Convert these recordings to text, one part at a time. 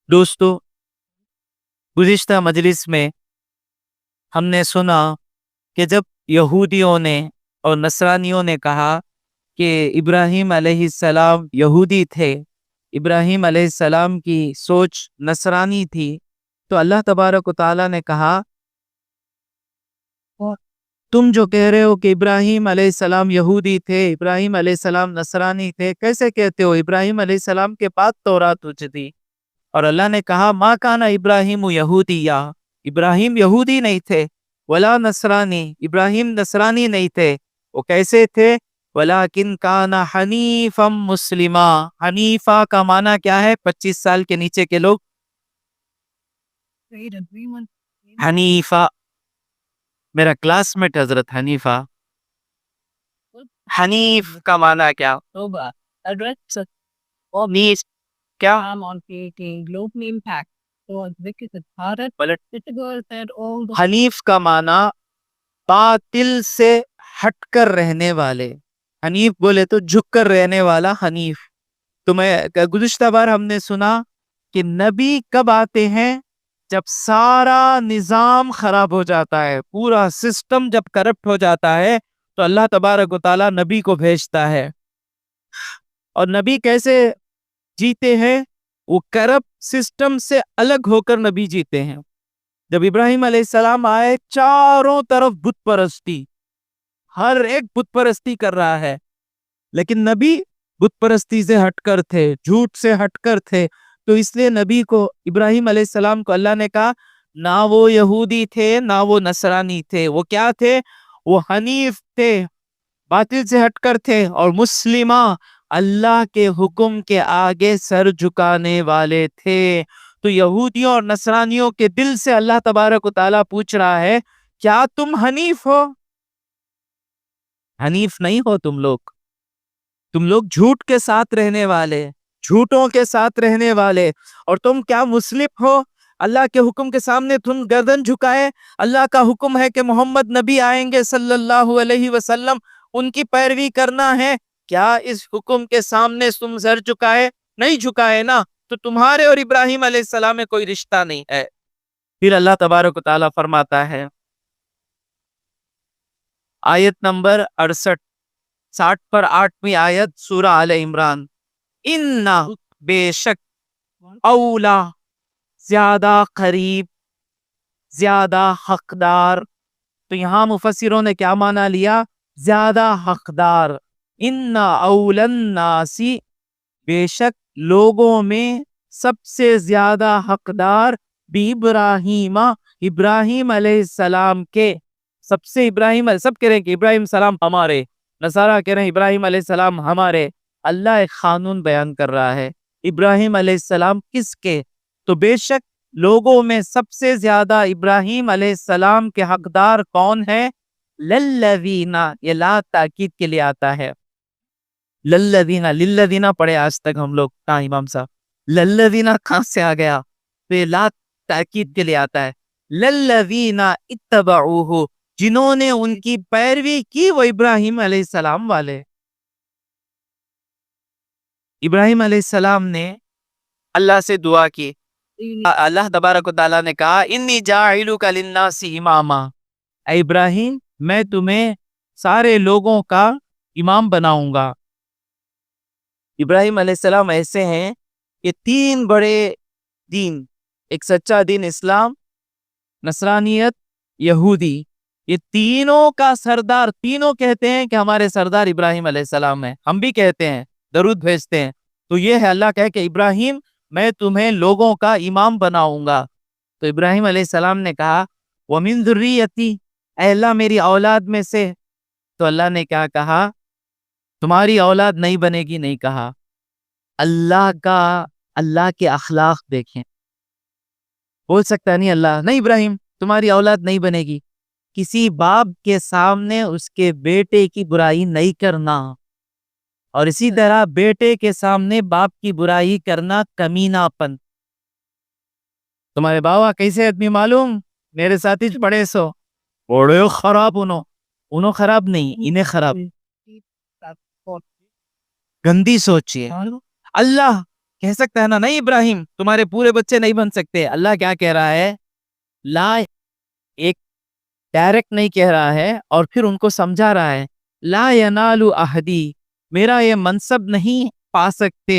دوستو گزشتہ مجلس میں ہم نے سنا کہ جب یہودیوں نے اور نصرانیوں نے کہا کہ ابراہیم علیہ السلام یہودی تھے، ابراہیم علیہ السلام کی سوچ نصرانی تھی، تو اللہ تبارک و تعالیٰ نے کہا تم جو کہہ رہے ہو کہ ابراہیم علیہ السلام یہودی تھے، ابراہیم علیہ السلام نصرانی تھے، کیسے کہتے ہو؟ ابراہیم علیہ السلام کے پاس تورات تھی۔ اور اللہ نے کہا ما کان ابراہیم یہودیا، ابراہیم یہودی نہیں تھے، ولا نصرانی، ابراہیم نصرانی نہیں تھے، وہ کیسے تھے؟ ولیکن کان حنیفا مسلما۔ حنیفہ کا معنی کیا ہے؟ 25 سال کے نیچے کے لوگ حنیفہ، میرا کلاس میٹ حضرت حنیفہ، حنیف کا معنی کیا؟ نیز کیا؟ حنیف کا معنی باطل سے ہٹ کر رہنے والے، حنیف بولے تو جھک کر رہنے والا حنیف۔ تو میں گزشتہ بار ہم نے سنا کہ نبی کب آتے ہیں؟ جب سارا نظام خراب ہو جاتا ہے، پورا سسٹم جب کرپٹ ہو جاتا ہے تو اللہ تبارک و تعالیٰ نبی کو بھیجتا ہے۔ اور نبی کیسے جیتے ہیں؟ وہ کرپٹ سسٹم سے الگ ہو کر نبی جیتے ہیں۔ جب ابراہیم علیہ السلام آئے، چاروں طرف بت پرستی، ہر ایک بت پرستی کر رہا ہے، لیکن نبی بت پرستی سے ہٹ کر تھے، جھوٹ سے ہٹ کر تھے، تو اس لیے نبی کو، ابراہیم علیہ السلام کو اللہ نے کہا نہ وہ یہودی تھے نہ وہ نصرانی تھے، وہ کیا تھے؟ وہ حنیف تھے، باطل سے ہٹ کر تھے، اور مسلمہ، اللہ کے حکم کے آگے سر جھکانے والے تھے۔ تو یہودیوں اور نصرانیوں کے دل سے اللہ تبارک و تعالیٰ پوچھ رہا ہے کیا تم حنیف ہو؟ حنیف نہیں ہو تم لوگ جھوٹ کے ساتھ رہنے والے، جھوٹوں کے ساتھ رہنے والے، اور تم کیا مسلم ہو؟ اللہ کے حکم کے سامنے تم گردن جھکائے؟ اللہ کا حکم ہے کہ محمد نبی آئیں گے صلی اللہ علیہ وسلم، ان کی پیروی کرنا ہے، کیا اس حکم کے سامنے تم سر جھکائے؟ نہیں جھکائے نا، تو تمہارے اور ابراہیم علیہ السلام میں کوئی رشتہ نہیں ہے۔ پھر اللہ تبارک و تعالیٰ فرماتا ہے آیت نمبر 68، 60 پر 8ویں آیت سورہ آل عمران، اِنَّا، بے شک، اولا، زیادہ قریب، زیادہ حقدار۔ تو یہاں مفسروں نے کیا معنی لیا؟ زیادہ حقدار۔ اِنَّا اولا النَّاسِ، بے شک لوگوں میں سب سے زیادہ حقدار، بھی ابراہیم، ابراہیم علیہ السلام کے، سب سے ابراہیم، سب کہہ رہے ہیں کہ ابراہیم السلام ہمارے، نصارہ کہہ رہے ہیں ابراہیم علیہ السلام ہمارے۔ اللہ ایک قانون بیان کر رہا ہے، ابراہیم علیہ السلام کس کے؟ تو بے شک لوگوں میں سب سے زیادہ ابراہیم علیہ السلام کے حقدار کون ہے؟ للذین، یہ لا تاکید کے لیے آتا ہے، للذین، للذین پڑھے آج تک ہم لوگ، کہاں امام صاحب؟ للذین کہاں سے آ گیا؟ تو یہ لا تاکید کے لیے آتا ہے، للذین اتبعوہ، جنہوں نے ان کی پیروی کی، وہ ابراہیم علیہ السلام والے۔ ابراہیم علیہ السلام نے اللہ سے دعا کی، اللہ تبارک و تعالیٰ نے کہا انی جاعلک للناس اماما، اے ابراہیم میں تمہیں سارے لوگوں کا امام بناؤں گا۔ ابراہیم علیہ السلام ایسے ہیں کہ 3 بڑے دین، ایک سچا دین اسلام، نصرانیت، یہودی، یہ تینوں کا سردار، تینوں کہتے ہیں کہ ہمارے سردار ابراہیم علیہ السلام ہیں، ہم بھی کہتے ہیں، درود بھیجتے ہیں۔ تو یہ ہے اللہ کہے کہ ابراہیم میں تمہیں لوگوں کا امام بناؤں گا۔ تو ابراہیم علیہ السلام نے کہا وَمِن ذُرِّيَّتِي، اے اللہ میری اولاد میں سے۔ تو اللہ نے کیا کہا؟ تمہاری اولاد نہیں بنے گی، نہیں کہا، اللہ کے اخلاق دیکھیں، بول سکتا نہیں اللہ نہیں ابراہیم تمہاری اولاد نہیں بنے گی، کسی باپ کے سامنے اس کے بیٹے کی برائی نہیں کرنا، اور اسی طرح بیٹے کے سامنے باپ کی برائی کرنا کمینہ پن۔ تمہارے بابا کیسے آدمی معلوم؟ میرے ساتھی بڑے سو بڑے خراب، انہوں خراب نہیں، انہیں خراب، گندی سوچیے۔ اللہ کہہ سکتا ہے نا نہیں ابراہیم تمہارے پورے بچے نہیں بن سکتے. اللہ کیا کہہ رہا ہے؟ لا، ایک ڈائریکٹ نہیں کہہ رہا ہے اور پھر ان کو سمجھا رہا ہے. لا ینال عہدی، میرا یہ منصب نہیں پا سکتے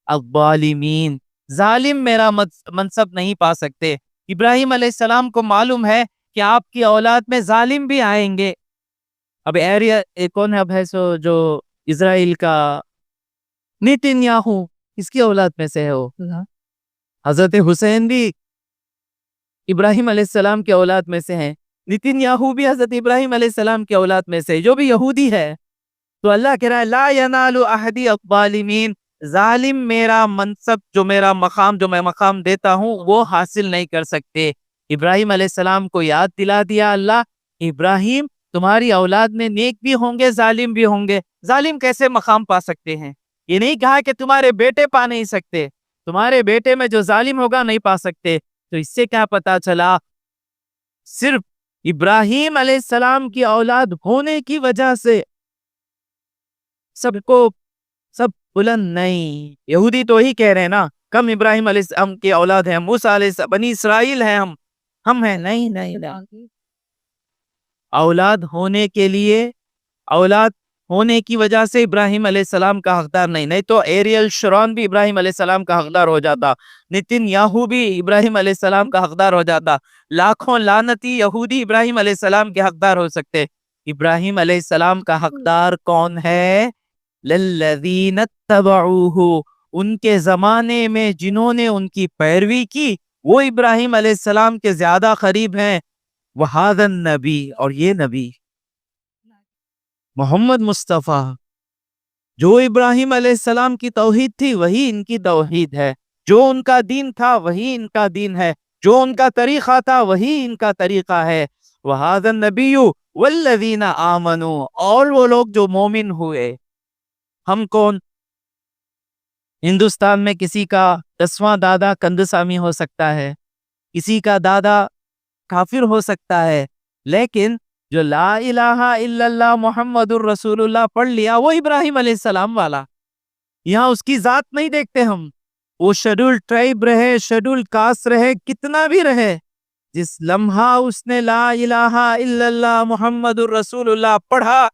الظالمین، ظالم میرا منصب نہیں پا سکتے. ابراہیم علیہ السلام کو معلوم ہے کہ آپ کی اولاد میں ظالم بھی آئیں گے. اب ایریا کون ہے اب ہے سو جو اسرائیل کا نیتن یاہو، اس کی اولاد میں سے ہے وہ. حضرت حسین بھی ابراہیم علیہ السلام کی اولاد میں سے ہیں. نیتن یاہو بھی حضرت ابراہیم علیہ السلام کی اولاد میں سے جو بھی یہودی ہے. تو اللہ کہہ رہا ہے لا ینال عہدی الظالمین، ظالم میرا منصب جو میرا مقام جو میں مقام دیتا ہوں وہ حاصل نہیں کر سکتے. ابراہیم علیہ السلام کو یاد دلا دیا اللہ، ابراہیم تمہاری اولاد میں نیک بھی ہوں گے ظالم بھی ہوں گے. ظالم کیسے مقام پا سکتے ہیں؟ یہ نہیں کہا کہ تمہارے بیٹے پا نہیں سکتے، تمہارے بیٹے میں جو ظالم ہوگا نہیں پا سکتے. تو اس سے کیا پتا چلا؟ صرف ابراہیم علیہ السلام کی اولاد ہونے کی وجہ سے سب کو سب بلند نہیں. یہودی تو ہی کہہ رہے ہیں نا کم ابراہیم علیہ السلام کی اولاد ہیں، موسیٰ علیہ السلام بنی اسرائیل ہیں، ہم ہیں. نہیں نہیں نہیں، اولاد ہونے کے لیے، اولاد ہونے کی وجہ سے ابراہیم علیہ السلام کا حقدار نہیں تو ایریل شرون بھی ابراہیم علیہ السلام کا حقدار ہو جاتا، نیتن یاہو بھی ابراہیم علیہ السلام کا حقدار ہو جاتا، لاکھوں لعنتی یہودی ابراہیم علیہ السلام کے حقدار ہو سکتے. ابراہیم علیہ السلام کا حقدار کون ہے؟ للذین اتبعوہ، ان کے زمانے میں جنہوں نے ان کی پیروی کی وہ ابراہیم علیہ السلام کے زیادہ قریب ہیں. وہذا النبی، اور یہ نبی محمد مصطفیٰ، جو ابراہیم علیہ السلام کی توحید تھی وہی ان کی توحید ہے، جو ان کا دین تھا وہی ان کا دین ہے، جو ان کا طریقہ تھا وہی ان کا طریقہ ہے. وہذا النبی والذین آمنوا، اور وہ لوگ جو مومن ہوئے. ہم کون؟ ہندوستان میں کسی کا 10واں دادا کندسامی ہو سکتا ہے، کسی کا دادا کافر ہو سکتا ہے، لیکن جو لا الہ الا اللہ محمد الرسول اللہ پڑھ لیا وہ ابراہیم علیہ السلام والا. یہاں اس کی ذات نہیں دیکھتے ہم، وہ شیڈول ٹرائب رہے، شیڈول کاسٹ رہے، کتنا بھی رہے، جس لمحہ اس نے لا الہ الا اللہ محمد الرسول اللہ پڑھا،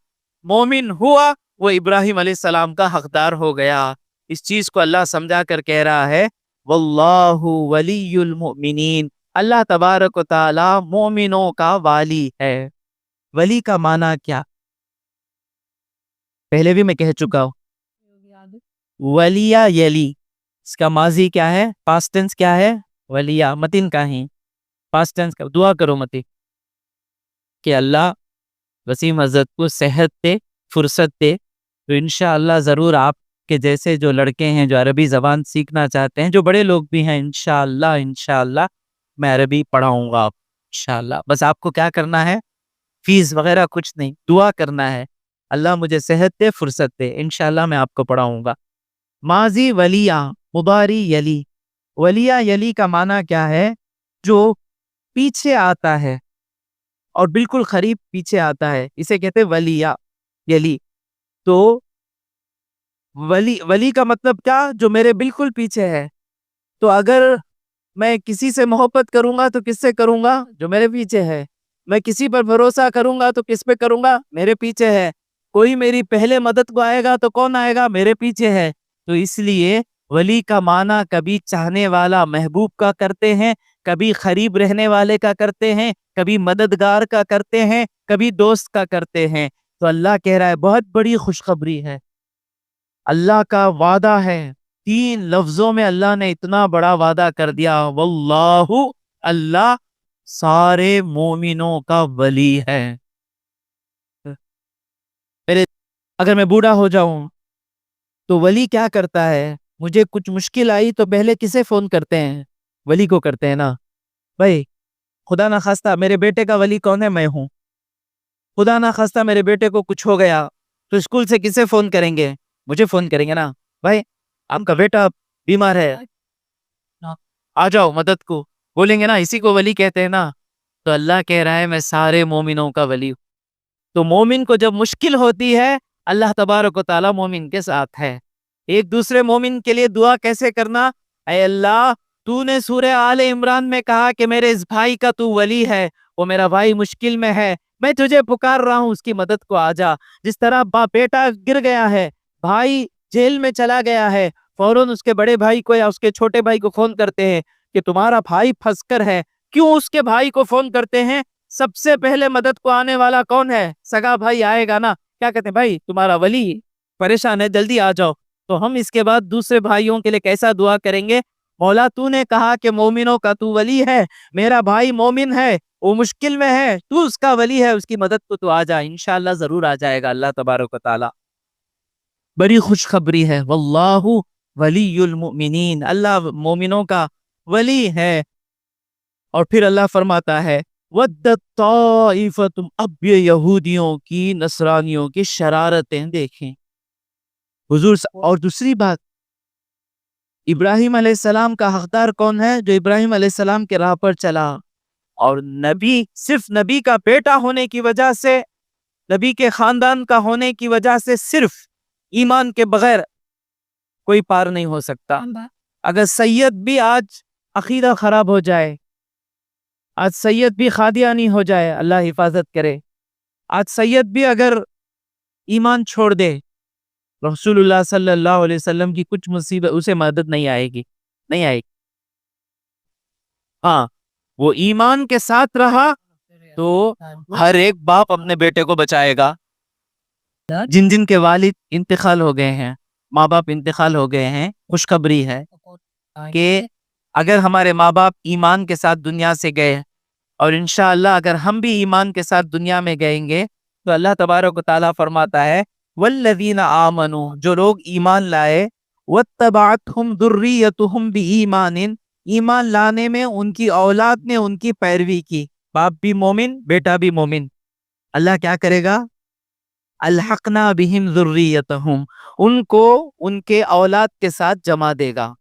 مومن ہوا، وہ ابراہیم علیہ السلام کا حقدار ہو گیا. اس چیز کو اللہ سمجھا کر کہہ رہا ہے واللہ ولی المؤمنین، اللہ تبارک و تعالی مومنوں کا والی ہے. ولی کا معنی کیا؟ پہلے بھی میں کہہ چکا ہوں. ولیہ یلی، اس کا ماضی کیا ہے؟ پاسٹ ٹینس کیا ہے؟ ولیہ. متن کا ہی پاسٹ ٹینس کا. دعا کرو متی کہ اللہ وسیم حضرت کو صحت دے، فرصت دے. تو انشاءاللہ ضرور آپ کے جیسے جو لڑکے ہیں جو عربی زبان سیکھنا چاہتے ہیں، جو بڑے لوگ بھی ہیں، انشاءاللہ میں عربی پڑھاؤں گا آپ انشاءاللہ. بس آپ کو کیا کرنا ہے؟ فیس وغیرہ کچھ نہیں، دعا کرنا ہے اللہ مجھے صحت دے، فرصت دے، انشاءاللہ میں آپ کو پڑھاؤں گا. ماضی ولیہ، مضارع یلی. ولیہ یلی کا معنی کیا ہے؟ جو پیچھے آتا ہے اور بالکل قریب پیچھے آتا ہے، اسے کہتے ہیں ولیہ یلی. تو ولی کا مطلب کیا؟ جو میرے بالکل پیچھے ہے. تو اگر میں کسی سے محبت کروں گا تو کس سے کروں گا؟ جو میرے پیچھے ہے. میں کسی پر بھروسہ کروں گا تو کس پہ کروں گا؟ میرے پیچھے ہے. کوئی میری پہلے مدد کو آئے گا تو کون آئے گا؟ میرے پیچھے ہے. تو اس لیے ولی کا معنی کبھی چاہنے والا محبوب کا کرتے ہیں، کبھی قریب رہنے والے کا کرتے ہیں، کبھی مددگار کا کرتے ہیں، کبھی دوست کا کرتے ہیں. تو اللہ کہہ رہا ہے بہت بڑی خوشخبری ہے، اللہ کا وعدہ ہے. 3 لفظوں میں اللہ نے اتنا بڑا وعدہ کر دیا، واللہ، اللہ سارے مومنوں کا ولی ہے. اگر میں بوڑھا ہو جاؤں تو ولی کیا کرتا ہے؟ مجھے کچھ مشکل آئی تو پہلے کسے فون کرتے ہیں؟ ولی کو کرتے ہیں نا. بھائی خدا نہ خواستہ میرے بیٹے کا ولی کون ہے؟ میں ہوں. خدا نہ خواستہ میرے بیٹے کو کچھ ہو گیا تو اسکول سے کسے فون کریں گے؟ مجھے فون کریں گے نا. بھائی آپ کا بیٹا بیمار ہے، آ جاؤ مدد کو، بولیں گے نا، اسی کو ولی کہتے ہیں نا. تو اللہ کہہ رہا ہے میں سارے مومنوں کا ولی ہوں. تو مومن کو جب مشکل ہوتی ہے اللہ تبارک و تعالی مومن کے ساتھ ہے. ایک دوسرے مومن کے لیے دعا کیسے کرنا؟ اے اللہ تو نے سورہ آل عمران میں کہا کہ میرے اس بھائی کا تو ولی ہے، وہ میرا بھائی مشکل میں ہے، میں تجھے پکار رہا ہوں، اس کی مدد کو آ جا۔ جس طرح بیٹا گر گیا ہے، بھائی جیل میں چلا گیا ہے، فوراً اس کے بڑے بھائی کو یا اس کے چھوٹے بھائی کو فون کرتے ہیں کہ تمہارا بھائی پھنس کر ہے۔ کیوں اس کے بھائی کو فون کرتے ہیں؟ سب سے پہلے مدد کو آنے والا کون ہے؟ سگا بھائی آئے گا نا۔ کیا کہتے ہیں؟ بھائی تمہارا ولی پریشان ہے، جلدی آ جاؤ۔ تو ہم اس کے بعد دوسرے بھائیوں کے لیے کیسا دعا کریں گے؟ مولا تو نے کہا کہ مومنوں کا تو ولی ہے، میرا بھائی مومن ہے، وہ مشکل میں ہے، تو اس کا ولی ہے، اس کی مدد کو تو آ جا۔ انشاءاللہ ضرور آ جائے گا اللہ تبارک و تعالی۔ بڑی خوشخبری ہے، واللہ ولی المؤمنین، اللہ مومنوں کا ولی ہے۔ اور پھر اللہ فرماتا ہے وَدَّتْ طَائِفَةٌ، اب یہ یہودیوں کی نصرانیوں کی شرارتیں دیکھیں حضور اور دوسری بات، ابراہیم علیہ السلام کا حقدار کون ہے؟ جو ابراہیم علیہ السلام کے راہ پر چلا، اور نبی صرف نبی کا بیٹا ہونے کی وجہ سے، نبی کے خاندان کا ہونے کی وجہ سے صرف ایمان کے بغیر کوئی پار نہیں ہو سکتا۔ اگر سید بھی آج عقیدہ خراب ہو جائے، آج سید بھی قادیانی ہو جائے، اللہ حفاظت کرے، آج سید بھی اگر ایمان چھوڑ دے، رسول اللہ صلی اللہ علیہ وسلم کی کچھ مصیبت اسے مدد نہیں آئے گی، نہیں آئے گی۔ ہاں وہ ایمان کے ساتھ رہا تو ہر ایک باپ اپنے بیٹے کو بچائے گا۔ جن جن کے والد انتقال ہو گئے ہیں، ماں باپ انتقال ہو گئے ہیں، خوشخبری ہے کہ اگر ہمارے ماں باپ ایمان کے ساتھ دنیا سے گئے، اور انشاءاللہ اگر ہم بھی ایمان کے ساتھ دنیا میں گئیں گے، تو اللہ تبارک و تعالیٰ فرماتا ہے والذین آمنوا، جو لوگ ایمان لائے، واتبعتہم ذریتہم بایمان، ایمان لانے میں ان کی اولاد نے ان کی پیروی کی، باپ بھی مومن بیٹا بھی مومن، اللہ کیا کرے گا؟ الحقنا بہم ذریتہم، ان کو ان کے اولاد کے ساتھ جمع دے گا۔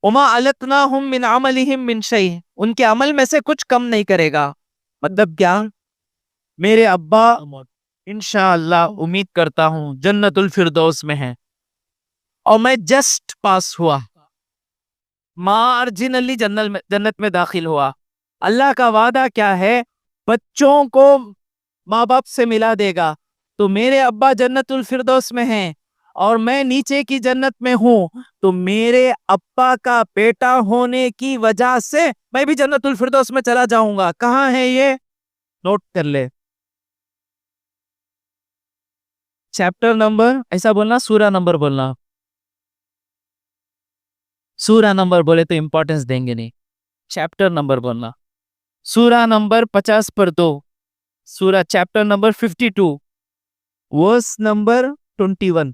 وما علتناہم من عملہم من شیء، ان کے عمل میں سے کچھ کم نہیں کرے گا۔ مطلب کیا؟ میرے ابا انشاءاللہ امید کرتا ہوں جنت الفردوس میں ہیں، اور میں جسٹ پاس ہوا، مارجنلی جنت میں داخل ہوا۔ اللہ کا وعدہ کیا ہے؟ بچوں کو ماں باپ سے ملا دے گا، تو میرے ابا جنت الفردوس میں ہیں اور میں نیچے کی جنت میں ہوں، تو میرے ابا کا بیٹا ہونے کی وجہ سے میں بھی جنت الفردوس میں چلا جاؤں گا۔ کہاں ہے یہ؟ نوٹ کر لے، چیپٹر نمبر، ایسا بولنا سورہ نمبر بولنا، سورہ نمبر بولے تو امپورٹنس دیں گے نہیں، چیپٹر نمبر بولنا۔ سورہ نمبر 50/2، سورہ چیپٹر نمبر 52، ورس نمبر 21،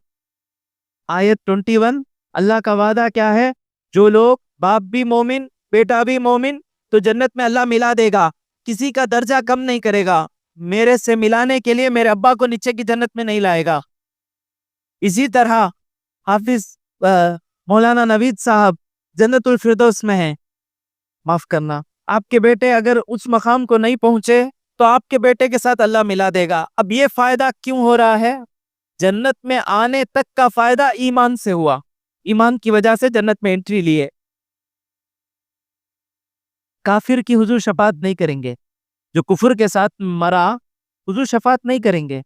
آیت 21۔ اللہ کا وعدہ کیا ہے؟ جو لوگ باپ بھی مومن بیٹا بھی مومن، تو جنت میں اللہ ملا دے گا، کسی کا درجہ کم نہیں کرے گا، میرے سے ملانے کے لیے میرے ابا کو نیچے کی جنت میں نہیں لائے گا۔ اسی طرح حافظ مولانا نوید صاحب جنت الفردوس میں ہیں، معاف کرنا، آپ کے بیٹے اگر اس مقام کو نہیں پہنچے تو آپ کے بیٹے کے ساتھ اللہ ملا دے گا۔ اب یہ فائدہ کیوں ہو رہا ہے؟ جنت میں آنے تک کا فائدہ ایمان سے ہوا، ایمان کی وجہ سے جنت میں انٹری لیے۔ کافر کی حضور شفاعت نہیں کریں گے، جو کفر کے ساتھ مرا حضور شفاعت نہیں کریں گے،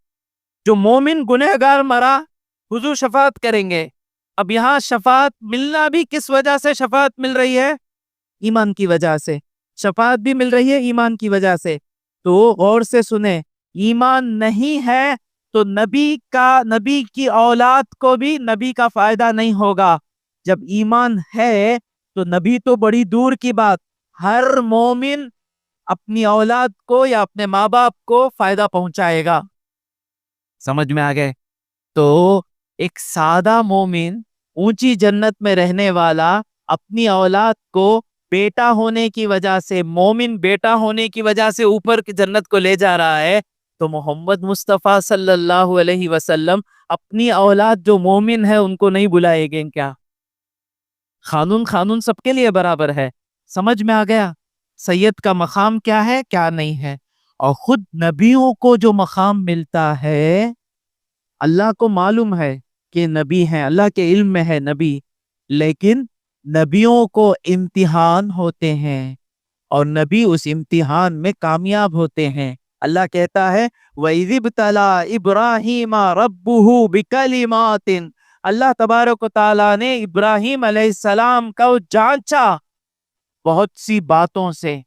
جو مومن گنہگار مرا حضور شفاعت کریں گے۔ اب یہاں شفاعت ملنا بھی کس وجہ سے شفاعت مل رہی ہے؟ ایمان کی وجہ سے شفاعت بھی مل رہی ہے، ایمان کی وجہ سے۔ تو غور سے سنیں، ایمان نہیں ہے تو نبی کی اولاد کو بھی نبی کا فائدہ نہیں ہوگا۔ جب ایمان ہے تو نبی تو بڑی دور کی بات، ہر مومن اپنی اولاد کو یا اپنے ماں باپ کو فائدہ پہنچائے گا۔ سمجھ میں آ گئے؟ تو ایک سادہ مومن اونچی جنت میں رہنے والا اپنی اولاد کو بیٹا ہونے کی وجہ سے، مومن بیٹا ہونے کی وجہ سے اوپر کی جنت کو لے جا رہا ہے، تو محمد مصطفیٰ صلی اللہ علیہ وسلم اپنی اولاد جو مومن ہے ان کو نہیں بلائے گے کیا؟ قانون سب کے لیے برابر ہے۔ سمجھ میں آ گیا سید کا مقام کیا ہے کیا نہیں ہے؟ اور خود نبیوں کو جو مقام ملتا ہے اللہ کو معلوم ہے کے نبی ہیں, اللہ کے علم میں ہے نبی, لیکن نبیوں کو امتحان ہوتے ہیں اور نبی اس امتحان میں کامیاب ہوتے ہیں. اللہ کہتا ہے وَإِذِ ابْتَلَىٰ إِبْرَاهِيمَ رَبُّهُ بِكَلِمَاتٍ, اللہ تبارک و تعالیٰ نے ابراہیم علیہ السلام کو جانچا بہت سی باتوں سے.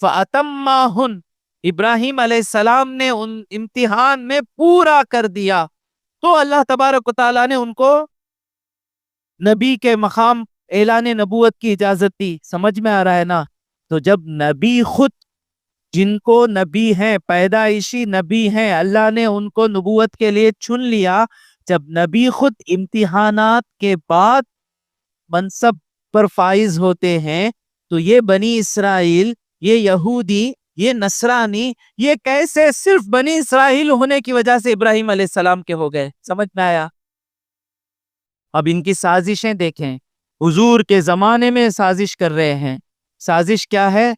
فَأَتَمَّاهُنَّ, ابراہیم علیہ السلام نے ان امتحان میں پورا کر دیا تو اللہ تبارک و تعالیٰ نے ان کو نبی کے مقام اعلان نبوت کی اجازت دی. سمجھ میں آ رہا ہے نا؟ تو جب نبی خود, جن کو نبی ہیں, پیدائشی نبی ہیں, اللہ نے ان کو نبوت کے لیے چن لیا, جب نبی خود امتحانات کے بعد منصب پر فائز ہوتے ہیں تو یہ بنی اسرائیل, یہ یہودی, یہ نصرانی, یہ کیسے صرف بنی اسرائیل ہونے کی وجہ سے ابراہیم علیہ السلام کے ہو گئے؟ سمجھ میں آیا؟ اب ان کی سازشیں دیکھیں, حضور کے زمانے میں سازش کر رہے ہیں. سازش کیا ہے؟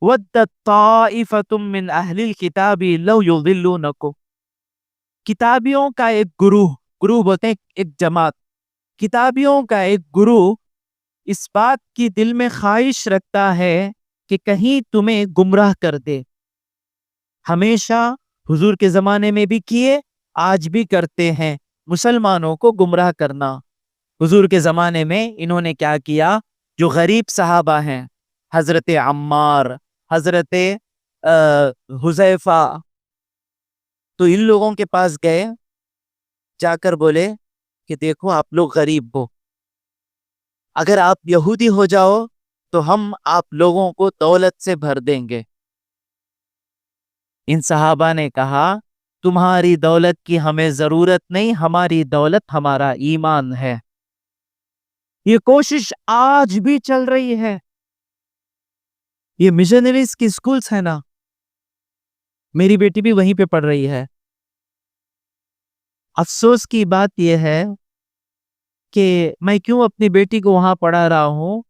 وَدَّتْ طَائِفَةٌ مِّنْ أَهْلِ الْكِتَابِ لَوْ يُضِلُّونَكُمْ, کتابیوں کا ایک گروہ بولتے ہیں ایک جماعت, کتابیوں کا ایک گروہ اس بات کی دل میں خواہش رکھتا ہے کہ کہیں تمہیں گمراہ کر دے. ہمیشہ حضور کے زمانے میں بھی کیے, آج بھی کرتے ہیں, مسلمانوں کو گمراہ کرنا. حضور کے زمانے میں انہوں نے کیا کیا؟ جو غریب صحابہ ہیں, حضرت عمار, حضرت حذیفہ, تو ان لوگوں کے پاس گئے, جا کر بولے کہ دیکھو آپ لوگ غریب ہو, اگر آپ یہودی ہو جاؤ تو ہم آپ لوگوں کو دولت سے بھر دیں گے. ان صحابہ نے کہا تمہاری دولت کی ہمیں ضرورت نہیں, ہماری دولت ہمارا ایمان ہے. یہ کوشش آج بھی چل رہی ہے. یہ مشنریز کی سکولز ہیں نا, میری بیٹی بھی وہیں پہ پڑھ رہی ہے. افسوس کی بات یہ ہے کہ میں کیوں اپنی بیٹی کو وہاں پڑھا رہا ہوں,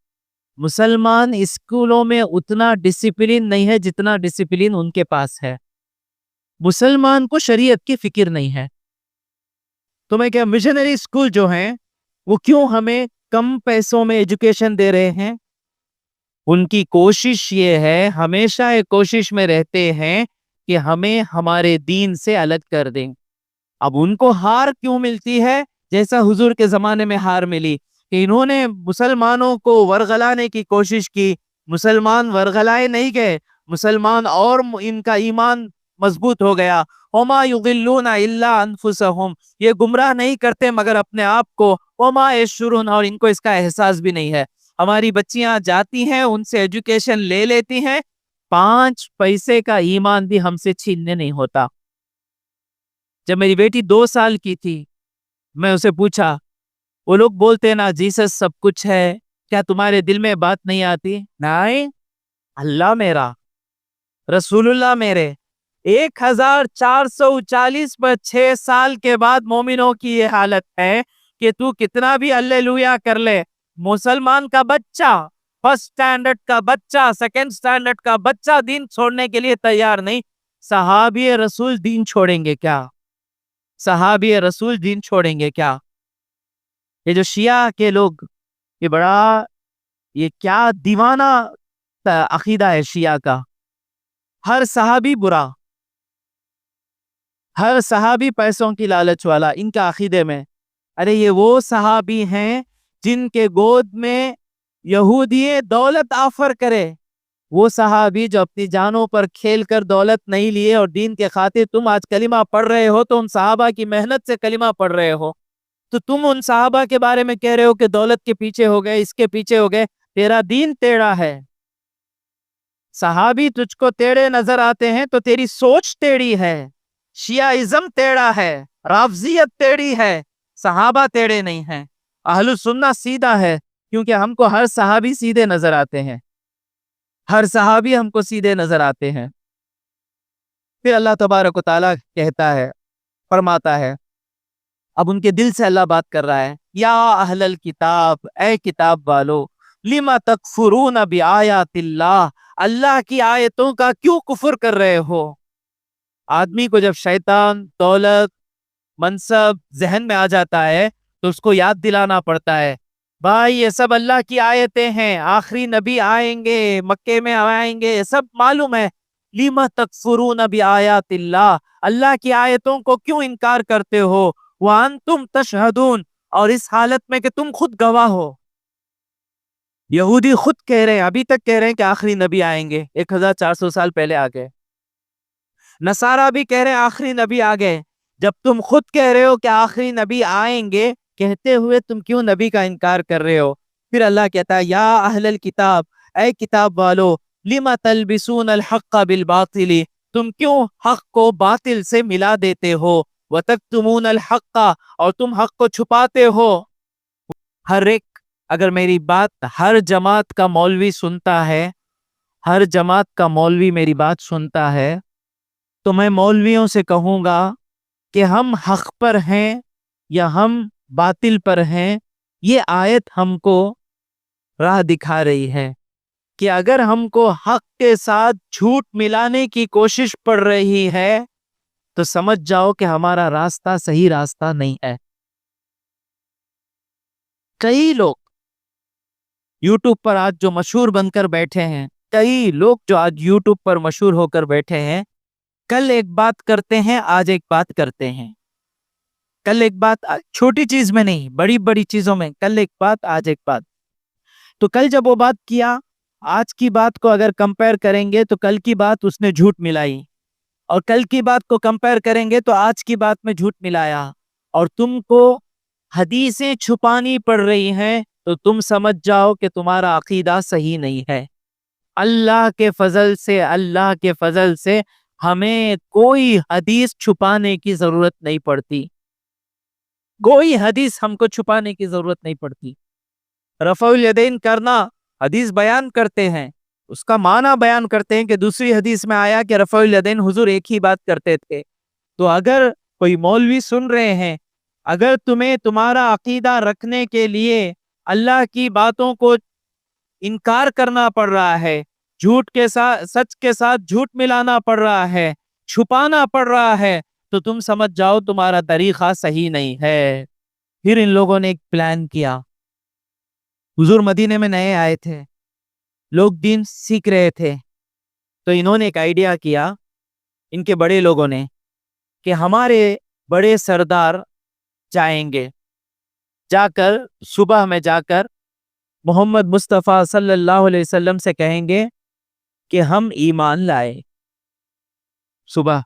مسلمان اسکولوں میں اتنا ڈسپلن نہیں ہے جتنا ڈسپلن ان کے پاس ہے. مسلمان کو شریعت کی فکر نہیں ہے. تو میں کیا مشنری اسکول جو ہیں وہ کیوں ہمیں کم پیسوں میں ایجوکیشن دے رہے ہیں؟ ان کی کوشش یہ ہے, ہمیشہ ایک کوشش میں رہتے ہیں کہ ہمیں ہمارے دین سے الگ کر دیں. اب ان کو ہار کیوں ملتی ہے جیسا حضور کے زمانے میں ہار ملی کہ انہوں نے مسلمانوں کو ورغلانے کی کوشش کی, مسلمان ورغلائے نہیں گئے, مسلمان اور ان کا ایمان مضبوط ہو گیا. وَمَا يُضِلُّونَ إِلَّا أَنفُسَهُمْ, یہ گمراہ نہیں کرتے مگر اپنے آپ کو. وَمَا يَشْعُرُونَ, اور ان کو اس کا احساس بھی نہیں ہے. ہماری بچیاں جاتی ہیں, ان سے ایجوکیشن لے لیتی ہیں, 5 پیسے کا ایمان بھی ہم سے چھیننے نہیں ہوتا. جب میری بیٹی 2 سال کی تھی, میں اسے پوچھا, وہ لوگ بولتے نا جیسس سب کچھ ہے, کیا تمہارے دل میں بات نہیں آتی؟ نہیں, اللہ میرا, رسول اللہ میرے, 1440 پر 6 سال کے بعد مومنوں کی یہ حالت ہے کہ تو کتنا بھی ہلیلویا کر لے, مسلمان کا بچہ, فرسٹ سٹینڈرڈ کا بچہ, سیکنڈ سٹینڈرڈ کا بچہ دین چھوڑنے کے لیے تیار نہیں. صحابی رسول دین چھوڑیں گے کیا؟ صحابی رسول دین چھوڑیں گے کیا؟ یہ جو شیعہ کے لوگ, یہ کیا دیوانہ عقیدہ ہے شیعہ کا. ہر صحابی برا, ہر صحابی پیسوں کی لالچ والا, ان کا عقیدے میں. ارے یہ وہ صحابی ہیں جن کے گود میں یہودی دولت آفر کرے, وہ صحابی جو اپنی جانوں پر کھیل کر دولت نہیں لیے اور دین کے خاطر تم آج کلمہ پڑھ رہے ہو تو ان صحابہ کی محنت سے کلمہ پڑھ رہے ہو. تو تم ان صحابہ کے بارے میں کہہ رہے ہو کہ دولت کے پیچھے ہو گئے, اس کے پیچھے ہو گئے. تیرا دین ٹیڑھا ہے. صحابی تجھ کو ٹیڑھے نظر آتے ہیں تو تیری سوچ ٹیڑھی ہے. شیعہ ٹیڑھا ہے, رافضیت ٹیڑھی ہے, صحابہ ٹیڑھے نہیں ہیں. اہل السنہ سیدھا ہے, کیونکہ ہم کو ہر صحابی سیدھے نظر آتے ہیں, ہر صحابی ہم کو سیدھے نظر آتے ہیں. پھر اللہ تبارک و تعالیٰ کہتا ہے, فرماتا ہے, اب ان کے دل سے اللہ بات کر رہا ہے, یا اہل الکتاب, اے کتاب والو, لما تکفرون بآیات اللہ, اللہ کی آیتوں کا کیوں کفر کر رہے ہو؟ آدمی کو جب شیطان دولت منصب ذہن میں آ جاتا ہے تو اس کو یاد دلانا پڑتا ہے، بھائی یہ سب اللہ کی آیتیں ہیں، آخری نبی آئیں گے، مکے میں آئیں گے، یہ سب معلوم ہے۔ لِمَ تَکْفُرُونَ بِآیَاتِ اللَّهِ، اللہ کی آیتوں کو کیوں انکار کرتے ہو؟ وَأَنْتُمْ تَشْهَدُونَ، اور اس حالت میں کہ تم خود گواہ ہو۔ یہودی خود کہہ رہے ہیں، ابھی تک کہہ رہے ہیں کہ آخری نبی آئیں گے، 1400 سال پہلے آ گئے۔ نصارہ بھی کہہ رہے ہیں آخری نبی آ گئے۔ جب تم خود کہہ رہے ہو کہ آخری نبی آئیں گے، کہتے ہوئے تم کیوں نبی کا انکار کر رہے ہو؟ پھر اللہ کہتا ہے یا اہل الکتاب، اے کتاب والو، لِمَ تَلْبِسُونَ الْحَقَّ بِالْبَاطِلِ، تم کیوں حق کو باطل سے ملا دیتے ہو؟ وَتَكْتُمُونَ الْحَقَّ، اور تم حق کو چھپاتے ہو۔ ہر ایک، اگر میری بات ہر جماعت کا مولوی سنتا ہے، ہر جماعت کا مولوی میری بات سنتا ہے، تو میں مولویوں سے کہوں گا کہ ہم حق پر ہیں یا ہم باطل پر ہیں، یہ آیت ہم کو راہ دکھا رہی ہے کہ اگر ہم کو حق کے ساتھ جھوٹ ملانے کی کوشش پڑ رہی ہے تو سمجھ جاؤ کہ ہمارا راستہ صحیح راستہ نہیں ہے۔ کئی لوگ یوٹیوب پر آج جو مشہور بن کر بیٹھے ہیں، کئی لوگ جو آج یوٹیوب پر مشہور ہو کر بیٹھے ہیں، کل ایک بات کرتے ہیں، آج ایک بات کرتے ہیں۔ کل ایک بات، چھوٹی چیز میں نہیں، بڑی بڑی چیزوں میں، کل ایک بات آج ایک بات۔ تو کل جب وہ بات کیا، آج کی بات کو اگر کمپیئر کریں گے تو کل کی بات اس نے جھوٹ ملائی، اور کل کی بات کو کمپیئر کریں گے تو آج کی بات میں جھوٹ ملایا، اور تم کو حدیثیں چھپانی پڑ رہی ہیں تو تم سمجھ جاؤ کہ تمہارا عقیدہ صحیح نہیں ہے۔ اللہ کے فضل سے ہمیں کوئی حدیث چھپانے کی ضرورت نہیں پڑتی، کوئی حدیث ہم کو چھپانے کی ضرورت نہیں پڑتی۔ رفع الیدین کرنا، حدیث بیان کرتے ہیں، اس کا معنی بیان کرتے ہیں کہ دوسری حدیث میں آیا کہ رفع الیدین حضور ایک ہی بات کرتے تھے۔ تو اگر کوئی مولوی سن رہے ہیں، اگر تمہیں تمہارا عقیدہ رکھنے کے لیے اللہ کی باتوں کو انکار کرنا پڑ رہا ہے، جھوٹ کے ساتھ سچ کے ساتھ جھوٹ ملانا پڑ رہا ہے، چھپانا پڑ رہا ہے، تو تم سمجھ جاؤ تمہارا طریقہ صحیح نہیں ہے۔ پھر ان لوگوں نے ایک پلان کیا۔ حضور مدینے میں نئے آئے تھے، لوگ دین سیکھ رہے تھے، تو انہوں نے ایک آئیڈیا کیا، ان کے بڑے لوگوں نے، کہ ہمارے بڑے سردار جائیں گے، جا کر صبح میں جا کر محمد مصطفیٰ صلی اللہ علیہ وسلم سے کہیں گے کہ ہم ایمان لائے صبح،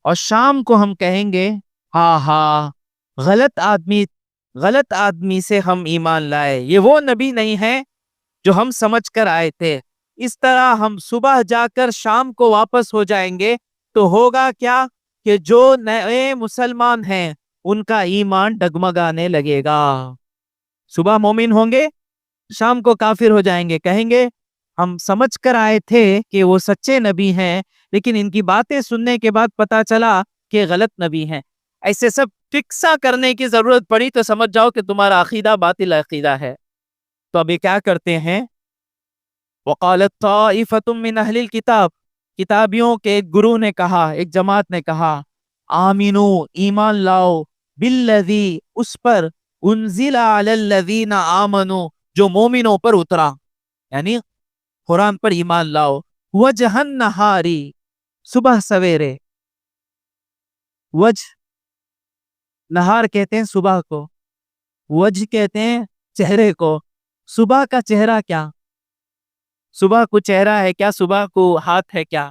اور شام کو ہم کہیں گے ہاں ہاں غلط آدمی سے ہم ایمان لائے، یہ وہ نبی نہیں ہے جو ہم سمجھ کر آئے تھے۔ اس طرح ہم صبح جا کر شام کو واپس ہو جائیں گے، تو ہوگا کیا کہ جو نئے مسلمان ہیں ان کا ایمان ڈگمگانے لگے گا۔ صبح مومن ہوں گے، شام کو کافر ہو جائیں گے، کہیں گے ہم سمجھ کر آئے تھے کہ وہ سچے نبی ہیں، لیکن ان کی باتیں سننے کے بعد پتا چلا کہ غلط نبی ہیں۔ ایسے سب فکسا کرنے کی ضرورت پڑی تو سمجھ جاؤ کہ تمہارا عقیدہ باطل عقیدہ ہے۔ تو اب یہ کیا کرتے ہیں؟ وقالت طائفۃ من اہل الکتاب، کتابیوں کے ایک گروہ نے کہا، ایک جماعت نے کہا، آمینو، ایمان لاؤ، بالذی، اس پر، انزل علی الذین آمنوا، جو مومنوں پر اترا، یعنی قرآن پر ایمان لاؤ، وجہ النہاری، صبح سویرے، وجہ، نہار کہتے ہیں صبح کو، وجہ کہتے ہیں چہرے کو۔ صبح کا چہرہ کیا؟ صبح کو چہرہ ہے کیا؟ صبح کو ہاتھ ہے کیا؟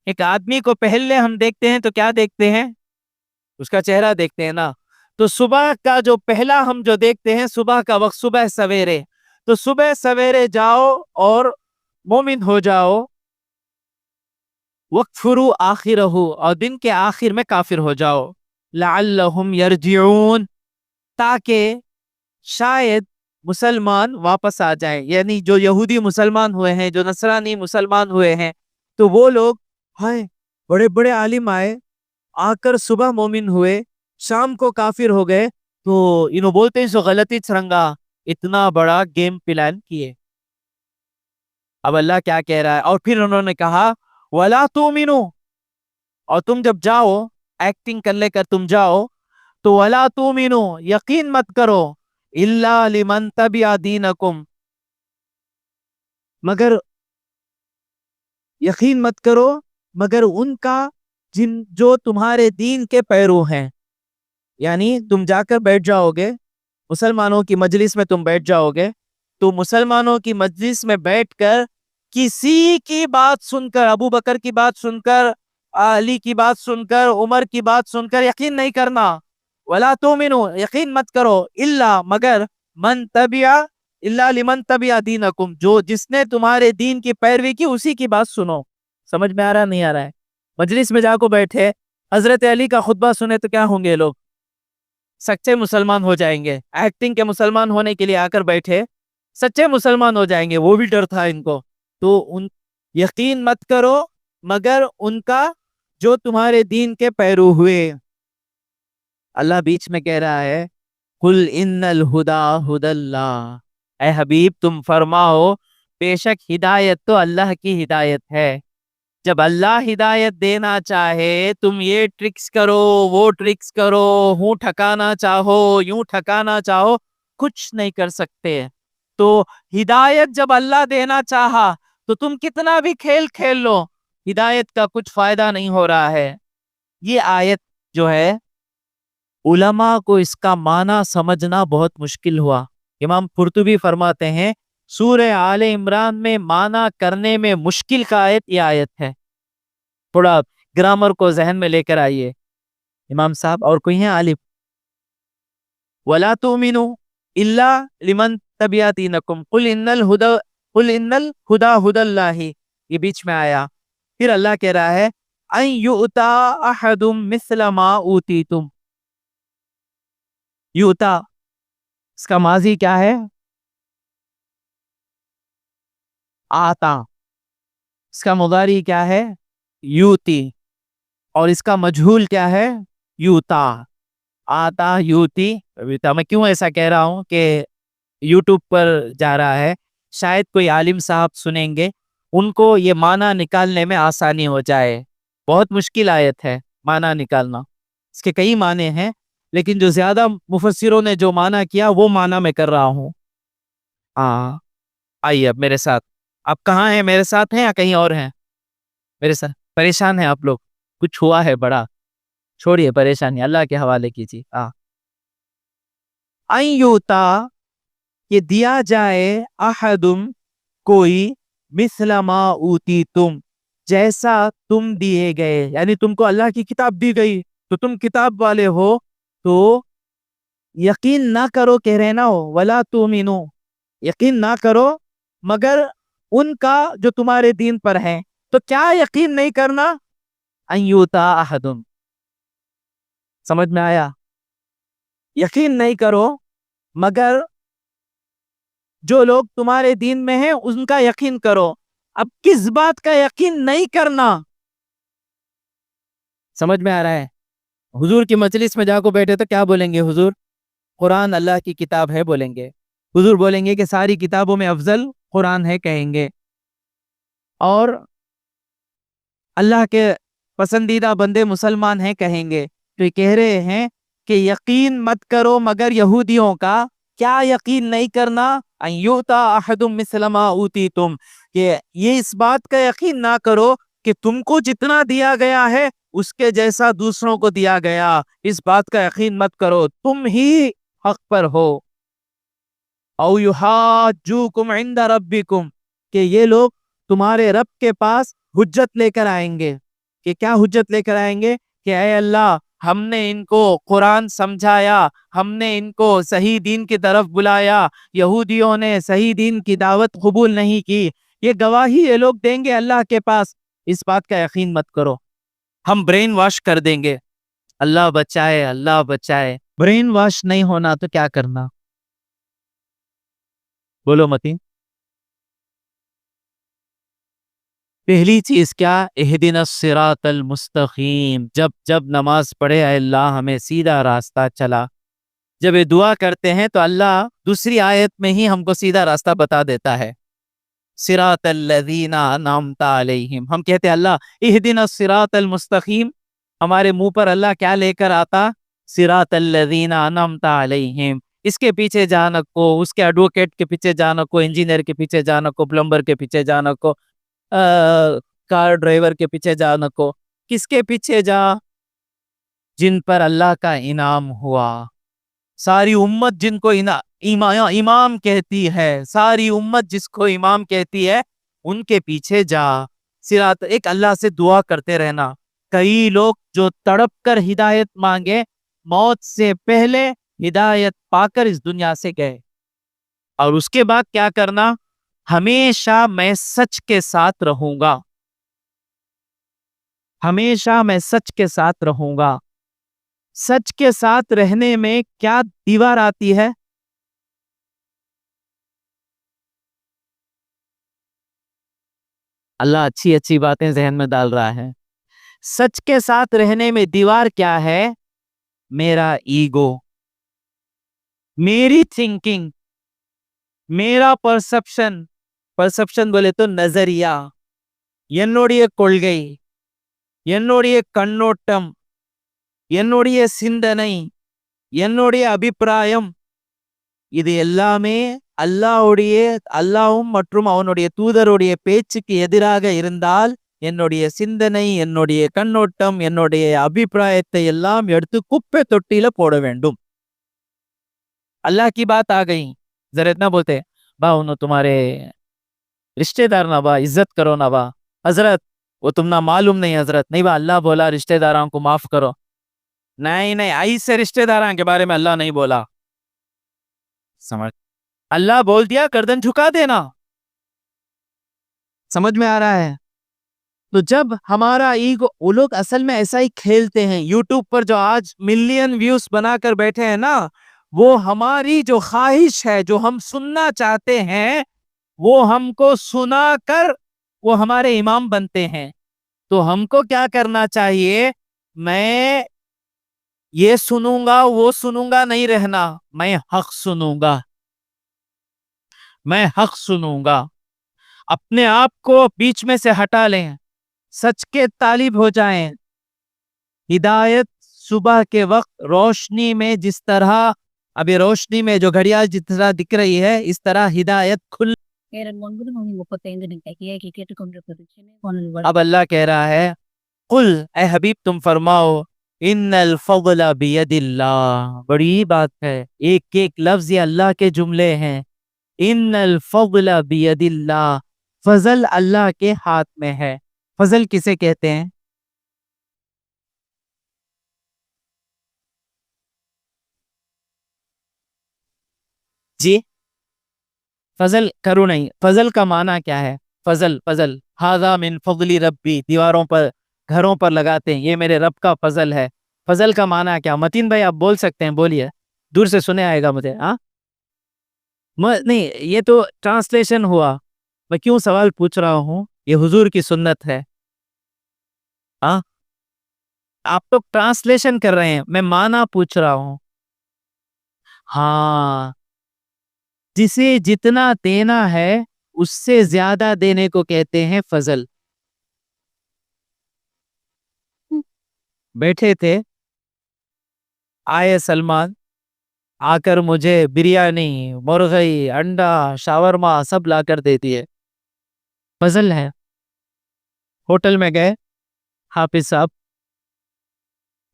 ایک آدمی کو پہلے ہم دیکھتے ہیں تو کیا دیکھتے ہیں؟ اس کا چہرہ دیکھتے ہیں نا۔ تو صبح کا جو پہلا ہم جو دیکھتے ہیں، صبح کا وقت، صبح سویرے، تو صبح سویرے جاؤ اور مومن ہو جاؤ، وَاکْفُرُوا آخِرَهُ، اور دن کے آخر میں کافر ہو جاؤ، لَعَلَّهُمْ يَرْجِعُونَ، تاکہ شاید مسلمان واپس آ جائیں، یعنی جو یہودی مسلمان ہوئے ہیں، جو نصرانی مسلمان ہوئے ہیں، تو وہ لوگ ہائے بڑے بڑے عالم آئے، آ کر صبح مومن ہوئے، شام کو کافر ہو گئے، تو انہوں بولتے ہیں سو غلطی چرنگا، اتنا بڑا گیم پلان کیے۔ اب اللہ کیا کہہ رہا ہے؟ اور پھر انہوں نے کہا وَلَا تُؤْمِنُوا، اور تم جب جاؤ ایکٹنگ کر لے کر تم جاؤ تو ولا تؤمنو یقین مت کرو الا لمن تبع دینکم مگر یقین مت کرو مگر ان کا جو تمہارے دین کے پیرو ہیں. یعنی تم جا کر بیٹھ جاؤ گے مسلمانوں کی مجلس میں، تم بیٹھ جاؤ گے تو مسلمانوں کی مجلس میں بیٹھ کر کسی کی بات سن کر، ابو بکر کی بات سن کر، علی کی بات سن کر، عمر کی بات سن کر یقین نہیں کرنا. ولا تؤمنو یقین مت کرو الا مگر لمن تبع دینکم جس نے تمہارے دین کی پیروی کی اسی کی بات سنو. سمجھ میں آ رہا نہیں آ رہا ہے؟ مجلس میں جا کو بیٹھے حضرت علی کا خطبہ سنے تو کیا ہوں گے لوگ؟ سچے مسلمان ہو جائیں گے. ایکٹنگ کے مسلمان ہونے کے لیے آ کر بیٹھے سچے مسلمان ہو جائیں گے. وہ بھی ڈر تھا ان کو. تو یقین مت کرو مگر ان کا جو تمہارے دین کے پیرو ہوئے. اللہ بیچ میں کہہ رہا ہے قل ان الہدا ہدی اللہ، اے حبیب تم فرماؤ بے شک ہدایت تو اللہ کی ہدایت ہے. جب اللہ ہدایت دینا چاہے تم یہ ٹرکس کرو وہ ٹرکس کرو، ہوں ٹھکانا چاہو یوں ٹھکانا چاہو، کچھ نہیں کر سکتے. تو ہدایت جب اللہ دینا چاہا تو تم کتنا بھی کھیل کھیل لو، ہدایت کا کچھ فائدہ نہیں ہو رہا ہے. یہ آیت جو ہے علماء کو اس کا معنی سمجھنا بہت مشکل ہوا. امام قرطبی فرماتے ہیں سورہ آل عمران میں معنی کرنے میں مشکل کا آیت یہ آیت ہے. تھوڑا گرامر کو ذہن میں لے کر آئیے. امام صاحب اور کوئی ہیں عالم؟ وَلَا تُؤْمِنُوا إِلَّا لِمَنْ تَبِعَ دِينَكُمْ قُلْ إِنَّ الْهُدَى هُدَى اللَّهِ. یہ بیچ میں آیا. پھر اللہ کہہ رہا ہے أَن يُؤْتَى أَحَدٌ مِثْلَ مَا أُوتِيتُمْ. یوتا اس کا ماضی کیا ہے؟ آتا. اس کا مضارع کیا ہے؟ یوتی. اور اس کا مجہول کیا ہے؟ یوتا. آتا یوتی. میں کیوں ایسا کہہ رہا ہوں کہ یوٹیوب پر جا رہا ہے، شاید کوئی عالم صاحب سنیں گے، ان کو یہ معنی نکالنے میں آسانی ہو جائے. بہت مشکل آیت ہے معنی نکالنا. اس کے کئی معنی ہیں لیکن جو زیادہ مفسروں نے جو معنی کیا وہ معنی میں کر رہا ہوں. آئیے اب میرے ساتھ. آپ کہاں ہیں؟ میرے ساتھ ہیں یا کہیں اور ہیں؟ میرے ساتھ پریشان ہیں آپ لوگ؟ کچھ ہوا ہے بڑا؟ چھوڑیے پریشانی، اللہ کے حوالے کیجیے. ایوتا کہ دیا جائے احدم کوئی مثل ما اوتیتم جیسا تم دیے گئے. یعنی تم کو اللہ کی کتاب دی گئی تو تم کتاب والے ہو تو یقین نہ کرو، کہہ رہے نہ ہو ولا تؤمنو یقین نہ کرو مگر ان کا جو تمہارے دین پر ہیں. تو کیا یقین نہیں کرنا؟ ان یوتا احدم. سمجھ میں آیا؟ یقین نہیں کرو مگر جو لوگ تمہارے دین میں ہیں ان کا یقین کرو. اب کس بات کا یقین نہیں کرنا؟ سمجھ میں آ رہا ہے؟ حضور کی مجلس میں جا کو بیٹھے تو کیا بولیں گے؟ حضور قرآن اللہ کی کتاب ہے بولیں گے. حضور بولیں گے کہ ساری کتابوں میں افضل قرآن ہے کہیں گے. اور اللہ کے پسندیدہ بندے مسلمان ہیں کہیں گے. تو یہ کہہ رہے ہیں کہ یقین مت کرو مگر یہودیوں کا. کیا یقین نہیں کرنا؟ ان یؤتا احد مثل ما اوتیتم، کہ یہ اس بات کا یقین نہ کرو کہ تم کو جتنا دیا گیا ہے اس کے جیسا دوسروں کو دیا گیا. اس بات کا یقین مت کرو، تم ہی حق پر ہو. او یحاجوکم عند ربکم، کہ یہ لوگ تمہارے رب کے پاس حجت لے کر آئیں گے. کہ کیا حجت لے کر آئیں گے؟ کہ اے اللہ ہم نے ان کو قرآن سمجھایا، ہم نے ان کو صحیح دین کی طرف بلایا، یہودیوں نے صحیح دین کی دعوت قبول نہیں کی. یہ گواہی یہ لوگ دیں گے اللہ کے پاس. اس بات کا یقین مت کرو، ہم برین واش کر دیں گے. اللہ بچائے، اللہ بچائے. برین واش نہیں ہونا تو کیا کرنا؟ بولو متی. پہلی چیز کیا؟ اہدنا الصراط المستقیم. جب نماز پڑھے اے اللہ ہمیں سیدھا راستہ چلا. جب یہ دعا کرتے ہیں تو اللہ دوسری آیت میں ہی ہم کو سیدھا راستہ بتا دیتا ہے. صراط الذین انعمت علیہم. ہم کہتے ہیں اللہ اہدنا الصراط المستقیم، ہمارے منہ پر اللہ کیا لے کر آتا؟ صراط الذین انعمت علیہم. اس کے پیچھے جانا کو، اس کے ایڈوکیٹ کے پیچھے جانا کو، انجینئر کے پیچھے جانا کو، پلمبر کے پیچھے جانا کو، کار ڈرائیور کے پیچھے جانا کو. کس کے پیچھے جا؟ جن پر اللہ کا انعام ہوا. ساری امت جن کو امام کہتی ہے، ساری امت جس کو امام کہتی ہے، ان کے پیچھے جا. صراط، ایک اللہ سے دعا کرتے رہنا. کئی لوگ جو تڑپ کر ہدایت مانگے، موت سے پہلے ہدایت پا کر اس دنیا سے گئے. اور اس کے بعد کیا کرنا؟ ہمیشہ میں سچ کے ساتھ رہوں گا، ہمیشہ میں سچ کے ساتھ رہوں گا. سچ کے ساتھ رہنے میں کیا دیوار آتی ہے؟ اللہ اچھی اچھی باتیں ذہن میں ڈال رہا ہے. سچ کے ساتھ رہنے میں دیوار کیا ہے؟ میرا ایگو، میری تھنکنگ، میرا پرسپشن. پرسپشن بولے تو نظریہ. என்னுடைய கொள்கை، என்னுடைய கண்ணோட்டம்، என்னுடைய சிந்தனை، என்னுடைய அபிப்பிராயம். இது எல்லாமே அல்லாஹ்வும் மற்றும் அவனுடைய தூதருடைய பேச்சுக்கு எதிராக இருந்தால் என்னுடைய சிந்தனை, என்னுடைய கண்ணோட்டம், என்னுடைய அபிப்பிராயத்தை எல்லாம் எடுத்து குப்பை தொட்டியில போட வேண்டும். اللہ کی بات آ گئی. ذرا اتنا بولتے با انہوں تمہارے رشتہ دار نہ با، عزت کرو نہ با. حضرت وہ تم نہ معلوم نہیں حضرت. نہیں با، اللہ بولا رشتہ داروں کو معاف کرو. نہیں ایسے رشتہ داروں کے بارے میں اللہ نہیں بولا. سمجھ، اللہ بول دیا گردن جھکا دینا. سمجھ میں آ رہا ہے؟ تو جب ہمارا ایگو، وہ لوگ اصل میں ایسا ہی کھیلتے ہیں. یوٹیوب پر جو آج ملین ویوز بنا کر بیٹھے ہیں نا، وہ ہماری جو خواہش ہے، جو ہم سننا چاہتے ہیں، وہ ہم کو سنا کر وہ ہمارے امام بنتے ہیں. تو ہم کو کیا کرنا چاہیے؟ میں یہ سنوں گا وہ سنوں گا نہیں رہنا. میں حق سنوں گا، میں حق سنوں گا. اپنے آپ کو بیچ میں سے ہٹا لیں، سچ کے طالب ہو جائیں. ہدایت صبح کے وقت روشنی میں، جس طرح ابھی روشنی میں جو گھڑیال جس طرح دکھ رہی ہے، اس طرح ہدایت کھل. اب اللہ کہہ رہا ہے، قل، اے حبیب تم فرماؤ، ان الفضل بید اللہ. بڑی بات ہے، ایک ایک لفظ یہ اللہ کے جملے ہیں. ان الفضل بید اللہ، فضل اللہ کے ہاتھ میں ہے. فضل کسے کہتے ہیں؟ جی، فضل کرو نہیں. فضل کا معنی کیا ہے؟ فضل ھذا من فضل ربی. دیواروں پر، گھروں پر لگاتے ہیں، یہ میرے رب کا فضل ہے. فضل کا معنی کیا؟ متین بھائی آپ بول سکتے ہیں، بولیے. دور سے سنے آئے گا مجھے. ہاں نہیں، یہ تو ٹرانسلیشن ہوا. میں کیوں سوال پوچھ رہا ہوں؟ یہ حضور کی سنت ہے. ہاں، آپ تو ٹرانسلیشن کر رہے ہیں، میں معنی پوچھ رہا ہوں. ہاں، جسے جتنا دینا ہے اس سے زیادہ دینے کو کہتے ہیں فضل. بیٹھے تھے، آئے سلمان، آ کر مجھے بریانی، مرغی، انڈا، شاورما سب لا کر دے دیے. فضل ہے. ہوٹل میں گئے، حافظ صاحب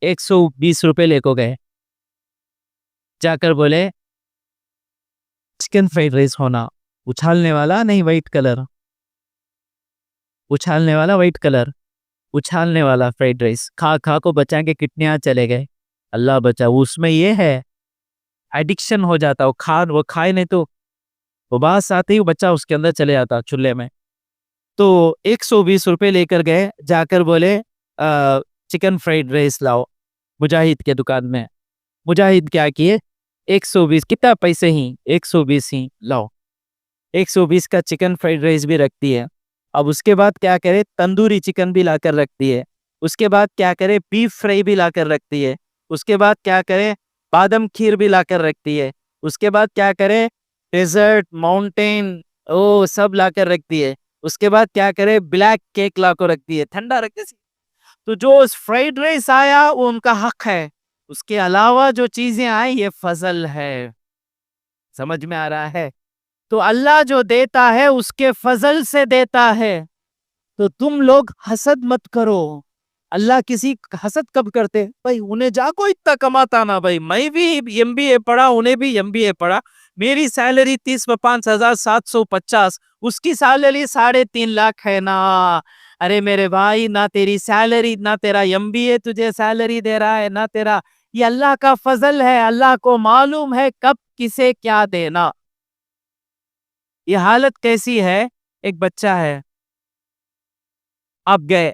120 روپے لے کو گئے. جا کر بولے چکن فرائیڈ رائس ہونا. اچھالنے والا نہیں، وائٹ کلر. اچھالنے والا وائٹ کلر، اچھالنے والا فرائیڈ رائس. کھا کو بچا کے کتنے چلے گئے. اللہ بچا. اس میں یہ ہے، ایڈکشن ہو جاتا. وہ کھائے نہیں تو وہ باس آتے ہی بچہ اس کے اندر چلے جاتا چولہے میں. تو 120 روپے لے کر گئے. جا کر بولے چکن فرائیڈ رائس لاؤ مجاہد کے دکان میں. مجاہد کیا کیے؟ 120 کتنا پیسے ہی، 120 ہی لاؤ. 120 کا چکن فرائیڈ رائس بھی رکھتی ہے. اب اس کے بعد کیا کرے؟ تندوری چکن بھی لا کر رکھتی ہے. اس کے بعد کیا کرے؟ بیف فرائی بھی لا کر رکھتی ہے. اس کے بعد کیا کرے؟ بادم کھیر بھی لا کر رکھتی ہے. اس کے بعد کیا کرے؟ ڈیزرٹ، ماؤنٹین، سب لا کر رکھتی ہے. اس کے بعد کیا کرے؟ بلیک کیک لا کر رکھتی ہے، ٹھنڈا رکھتی ہے. تو جو فرائیڈ رائس آیا وہ ان کا حق ہے، اس کے علاوہ جو چیزیں آئیں یہ فضل ہے. سمجھ میں آ رہا ہے؟ تو اللہ جو دیتا ہے اس کے فضل سے دیتا ہے. تو تم لوگ حسد مت کرو. اللہ کسی حسد کب کرتے؟ بھائی انہیں جا کو اتنا کماتا نا، بھائی میں بھی ایم بی اے پڑھا، انہیں بھی ایم بی اے پڑھا، میری سیلری 30,550، اس کی سیلری 3.5 لاکھ ہے نا. ارے میرے بھائی، نہ تیری سیلری، نہ تیرا ایم بی اے تجھے سیلری دے رہا ہے، نہ تیرا، یہ اللہ کا فضل ہے. اللہ کو معلوم ہے کب کسے کیا دینا. یہ حالت کیسی ہے؟ ایک بچہ ہے، آپ گئے،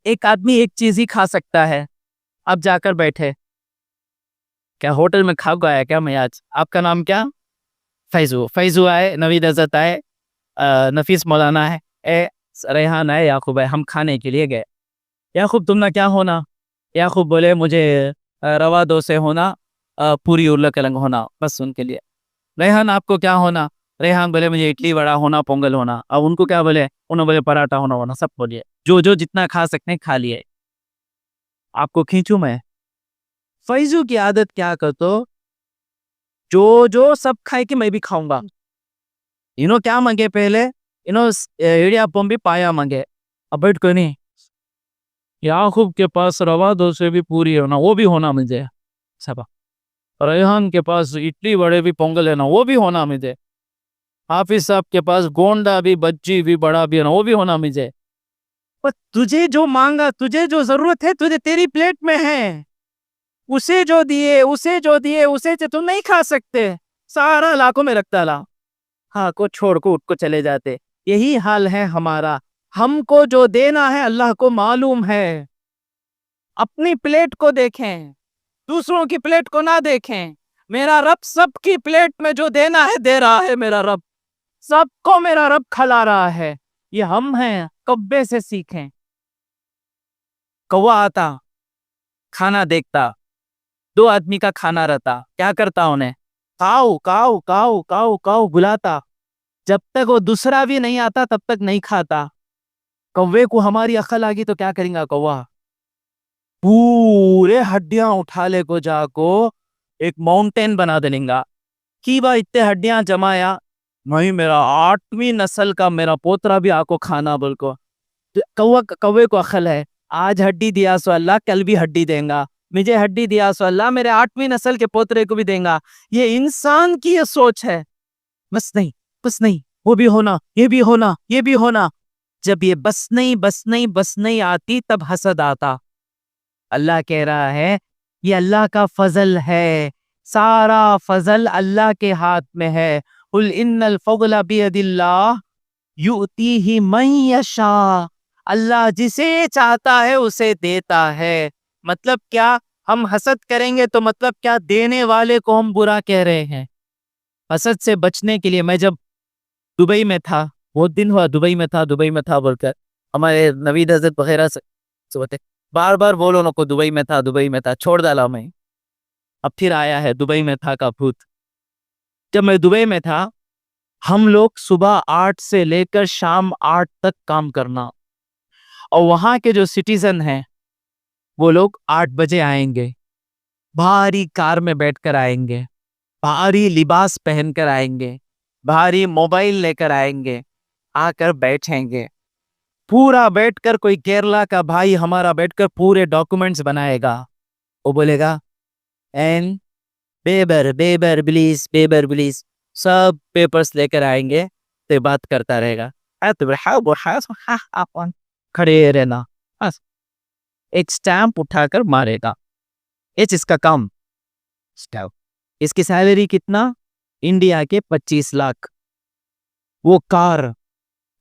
ایک آدمی ایک چیز ہی کھا سکتا ہے، آپ جا کر بیٹھے، کیا ہوٹل میں کھا گیا کیا میں آج؟ آپ کا نام کیا؟ فیضو آئے، نوید عزت آئے، نفیس مولانا ہے، ریحان آئے، یعقوب آئے، ہم کھانے کے لیے گئے. یعقوب تم نہ کیا ہونا؟ یعقوب بولے مجھے روا دو سے ہونا، پوری ارلہ کلنگ ہونا، بس ان کے لیے. ریحان آپ کو کیا ہونا؟ ریحان بولے مجھے اڈلی وڑا ہونا، پونگل ہونا. اب ان کو کیا بولے؟ انہوں بولے پراٹھا ہونا، سب بولیے جو جو جتنا کھا سکتے ہیں کھا لیے. آپ کو کھینچوں میں؟ فیضو کی عادت کیا کرتو، جو سب کھائے کہ میں بھی کھاؤں گا. انہوں کیا مانگے پہلے؟ انہوں ایڑیا پم بھی پایا مانگے. اب بیٹھ کو نہیں، یعقوب کے پاس روا دو سے بھی پوری ہونا، وہ بھی ہونا مجھے. سب ریحان کے پاس اڈلی وڑے بھی پونگل ہے نا، وہ بھی ہونا مجھے. حافظ صاحب کے پاس گونڈا بھی، بجی بھی، بڑا بھی ہے نا، وہ بھی ہونا مجھے. پر تجھے جو مانگا، تجھے جو ضرورت ہے، تجھے تیری پلیٹ میں ہے، اسے جو دیے تم نہیں کھا سکتے. سارا لاکھوں میں رکھتا لا، ہاں کو چھوڑ کو اٹھ کو چلے جاتے. یہی حال ہے ہمارا. ہم کو جو دینا ہے اللہ کو معلوم ہے. اپنی پلیٹ کو دیکھیں، دوسروں کی پلیٹ کو نہ دیکھیں. میرا رب سب کی پلیٹ میں جو دینا ہے دے رہا ہے. میرا رب سب کو، میرا رب کھلا رہا ہے. یہ ہم ہیں، کبے سے سیکھیں. کوا آتا، کھانا دیکھتا، 2 آدمی کا کھانا رہتا، کیا کرتا انہیں؟ کاؤ کاؤ کاؤ کاؤ کاؤ بلاتا. جب تک وہ دوسرا بھی نہیں آتا تب تک نہیں کھاتا. کوے کو ہماری عقل آگی تو کیا کریں گا؟ کوا پورے ہڈیاں اٹھا لے کو جا کو ایک ماؤنٹین بنا دیں گا. کی با اتنے ہڈیاں جمایا، نہیں میرا 8ویں نسل کا میرا پوترا بھی آ کو کھانا بول کو. کوے کو عقل ہے، آج ہڈی دیا سو اللہ کل بھی ہڈی دیں گا. مجھے ہڈی دیا سو اللہ میرے 8ویں نسل کے پوترے کو بھی دیں گا. یہ انسان کی یہ سوچ ہے. بس نہیں وہ بھی ہونا، یہ بھی ہونا، یہ بھی ہونا. جب یہ بس نہیں آتی تب حسد آتا. اللہ کہہ رہا ہے یہ اللہ کا فضل ہے، سارا فضل اللہ کے ہاتھ میں ہے. قل ان الفضل بید اللہ یؤتیہ من یشاء. اللہ جسے چاہتا ہے اسے دیتا ہے. مطلب کیا؟ ہم حسد کریں گے تو مطلب کیا؟ دینے والے کو ہم برا کہہ رہے ہیں. حسد سے بچنے کے لیے، میں جب دبئی میں تھا، بہت دن ہوا دبئی میں تھا بول کر ہمارے نوید حضرت وغیرہ سے بار بار بولو نا کو دبئی میں تھا، چھوڑ ڈالا میں. اب پھر آیا ہے دبئی میں تھا کا بھوت. جب میں دبئی میں تھا، ہم لوگ صبح 8 سے لے کر شام 8 تک کام کرنا، اور وہاں کے جو سٹیزن ہیں وہ لوگ 8 بجے آئیں گے، بھاری کار میں بیٹھ کر آئیں گے، بھاری لباس پہن کر آئیں گے، بھاری موبائل لے کر آئیں گے، آ کر بیٹھیں گے. پورا بیٹھ کر کوئی کیرلا کا بھائی ہمارا بیٹھ کر پورے ڈاکومنٹس بنائے گا. وہ بولے گا این بیبر بلیز سب پیپرز لے کر آئیں گے تو بات کرتا رہے گا. کھڑے رہنا، ایک سٹیمپ اٹھا کر مارے گا. اس کا کام. اس کی سیلری کتنا؟ انڈیا کے 25 لاکھ. وہ کار.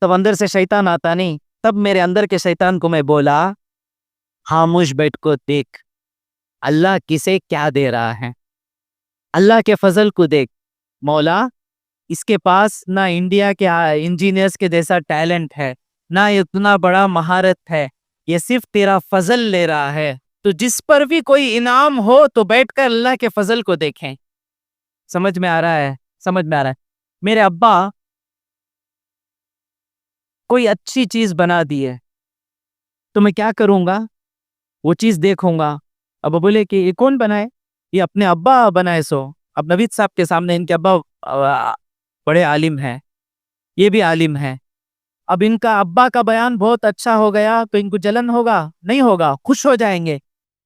تب اندر سے شیطان آتا نہیں، تب میرے اندر کے شیطان کو میں بولا خاموش بیٹھ کو دیکھ اللہ کسے کیا دے رہا ہے. اللہ کے فضل کو دیکھ. مولا اس کے پاس نہ انڈیا کے انجینئرز کے جیسا ٹیلنٹ ہے، نہ اتنا بڑا مہارت ہے، یہ صرف تیرا فضل لے رہا ہے. تو جس پر بھی کوئی انعام ہو تو بیٹھ کر اللہ کے فضل کو دیکھیں. سمجھ میں آ رہا ہے. میرے ابا کوئی اچھی چیز بنا دی ہے تو میں کیا کروں گا؟ وہ چیز دیکھوں گا. اب وہ بولے کہ یہ کون بنائے؟ یہ اپنے ابا بنائے. سو اب نوید صاحب کے سامنے ان کے ابا بڑے عالم ہیں, یہ بھی عالم ہیں. اب ان کا ابا کا بیان بہت اچھا ہو گیا تو ان کو جلن ہوگا؟ نہیں ہوگا, خوش ہو جائیں گے.